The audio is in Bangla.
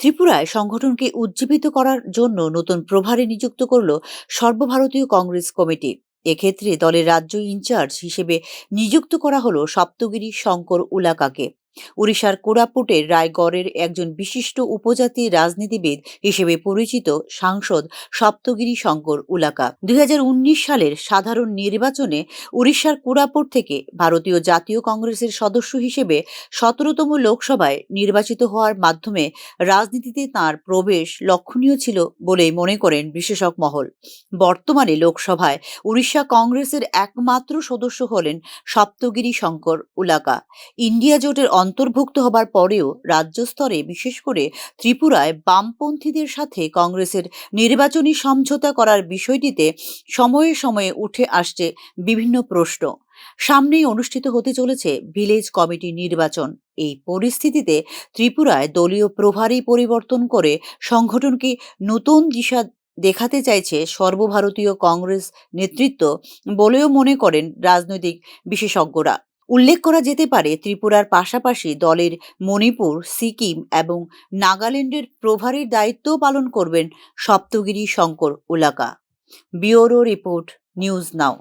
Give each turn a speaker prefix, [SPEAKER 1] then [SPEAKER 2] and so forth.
[SPEAKER 1] ত্রিপুরায় সংগঠনকে উজ্জীবিত করার জন্য নতুন প্রভারী নিযুক্ত করল সর্বভারতীয় কংগ্রেস কমিটি। এক্ষেত্রে দলের রাজ্য ইনচার্জ হিসেবে নিযুক্ত করা হলো সপ্তগিরি শঙ্কর উলাকাকে। উড়িষ্যার কোরাপুটের রায়গড়ের একজন বিশিষ্ট উপজাতি রাজনীতিবিদ হিসেবে পরিচিত সাংসদ সপ্তগিরি শঙ্কর উলাকা 2019 সালের সাধারণ নির্বাচনে উড়িষ্যার কোরাপুট থেকে ভারতীয় জাতীয় কংগ্রেসের সদস্য হিসেবে 17তম লোকসভায় নির্বাচিত হওয়ার মাধ্যমে রাজনীতিতে তাঁর প্রবেশ লক্ষণীয় ছিল বলেই মনে করেন বিশেষজ্ঞ মহল। বর্তমানে লোকসভায় উড়িষ্যা কংগ্রেসের একমাত্র সদস্য হলেন সপ্তগিরি শঙ্কর উলাকা। ইন্ডিয়া জোটের অন্তর্ভুক্ত হবার পরেও রাজ্য স্তরে, বিশেষ করে ত্রিপুরায় বামপন্থীদের সাথে কংগ্রেসের নির্বাচনী সমঝোতা করার বিষয়টিতে সময়ে সময়ে উঠে আসছে বিভিন্ন প্রশ্ন। সামনেই অনুষ্ঠিত হতে চলেছে ভিলেজ কমিটি নির্বাচন। এই পরিস্থিতিতে ত্রিপুরায় দলীয় প্রভারী পরিবর্তন করে সংগঠনকে নতুন দিশা দেখাতে চাইছে সর্বভারতীয় কংগ্রেস নেতৃত্ব বলেও মনে করেন রাজনৈতিক বিশেষজ্ঞরা। উল্লেখ করা যেতে পারে, ত্রিপুরার পাশাপাশি দলের মণিপুর, সিকিম এবং নাগাল্যান্ডের প্রভারীর দায়িত্বও পালন করবেন Saptagiri Sankar Ulaka. Bureau report, news নাও।